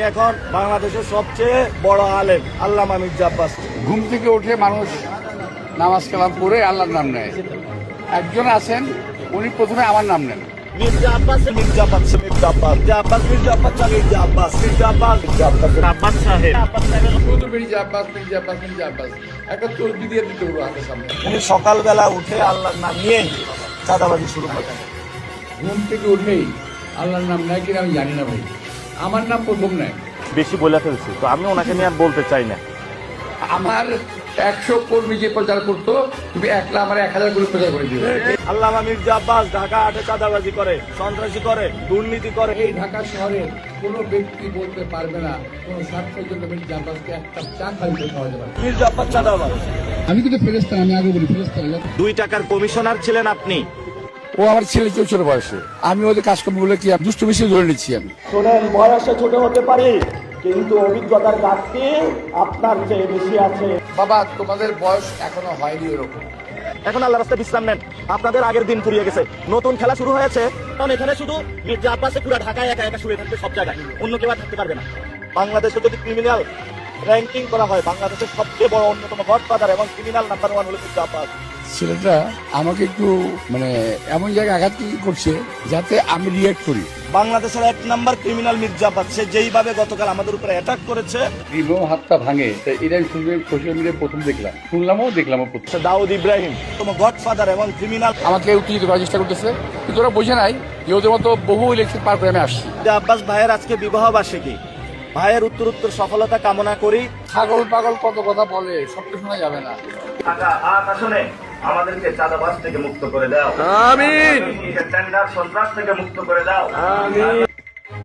আমি এখন বাংলাদেশের সবচেয়ে বড় আলেম আল্লামা মির্জা আব্বাস। ঘুম থেকে উঠে মানুষ নামাজ কালাম পড়ে আল্লাহর নাম নেয়। একজন আছেন উনি প্রথমে আমার নাম নেন, মির্জা আব্বাস, মির্জা আব্বাস, মির্জা আব্বাস, মির্জা আব্বাস, মির্জা আব্বাস, মির্জা আব্বাস, মির্জা আব্বাস, মির্জা আব্বাস, আব্বাস সাহেব, আব্বাস সাহেব। শুধু মির্জা আব্বাস, মির্জা আব্বাস, মির্জা আব্বাস, একটা চর্বি দিয়ে দিতে হলো হাতের সামনে। উনি সকালবেলা উঠে আল্লাহর নাম নিয়ে চাঁদাবাজি শুরু করেন। ঘুম থেকে উঠেই আল্লাহর নাম নেয় কিনা আমি জানি না ভাই, আমার নাম প্রথম নেয়। বেশি বলে ফেলছি, তো আমি ওনাকে নিয়ে আর বলতে চাই না। আমার 100 কর্মী যে প্রচার করতো, তুমি একলা আমার 1000 করে প্রচার করে দিবে। আল্লামা মির্জা আব্বাস ঢাকা হাটে চাঁদাবাজি করে, সন্ত্রাসী করে, দুর্নীতি করে। এই ঢাকা শহরে কোনো ব্যক্তি বলতে পারবে না কোনো স্বার্থের জন্য মির্জা আব্বাসকে একটা চা খাইতে খাওয়াতে পারে। মির্জা আব্বাস চাঁদাবাজ। আমি কিন্তু ফেরেশতা, আমি আগে বলি ফেরেশতা। 2 টাকার কমিশনার ছিলেন আপনি। ও আমার ছেলে 14 বয়সে, আমি ওদের কাজকর্মগুলো কি দুষ্ট বেশি ধরে নিচ্ছি আমি। শোনেন, বয়সে ছোট হতে পারি কিন্তু অভিজ্ঞতার ঘাটতি আপনার চেয়ে বেশি আছে। বাবা তোমাদের বয়স এখনো হয়নি ওরকম। এখন আল্লাহ রাস্তায় বিশ্রাম নেন, আপনাদের আগের দিন ফুরিয়ে গেছে, নতুন খেলা শুরু হয়েছে। কারণ এখানে শুধু মির্জা আব্বাসে পুরো ঢাকায় একা একা শুয়ে থাকবে, সব জায়গায় অন্য কেউ আর থাকতে পারবে না। বাংলাদেশে যদি ক্রিমিনাল র্যাঙ্কিং করা হয়, বাংলাদেশের সবচেয়ে বড় অন্যতম গডফাদার এবং ক্রিমিনাল নাম্বার 1 হলো মির্জা আব্বাস। ছেলেটা আমাকে একটু মানে এমন জায়গায় আঘাত করছে যাতে আমি রিয়েক্ট করি। বাংলাদেশের 1 নাম্বার ক্রিমিনাল মির্জা আব্বাস, সে যেইভাবে গতকাল আমাদের উপরে অ্যাটাক করেছে। হাতটা ভাঙে, এটা আমি সোশ্যাল মিডিয়ায় প্রথম দেখলাম, শুনলামও প্রথম। সে দাউদ ইব্রাহিম তোমার গডফাদার এবং ক্রিমিনাল। আমাকে উত্তেজিত করার চেষ্টা করতেছে, কিন্তু ওরা বোঝে নাই যে ওদের মতো বহু ইলেকশন পার করে আমি আসছি। মির্জা আব্বাস ভাইয়ের আজকে বিবাহ বার্ষিকী, ভাইয়ের উত্তর সফলতা কামনা করি। ছাগল পাগল কত কথা বলে, সবটা শোনা যাবে না। আসনে আমাদেরকে চাঁদাবাজ থেকে মুক্ত করে দাও, আমিন। টেন্ডার সন্ত্রাস থেকে মুক্ত করে দাও, আমিন।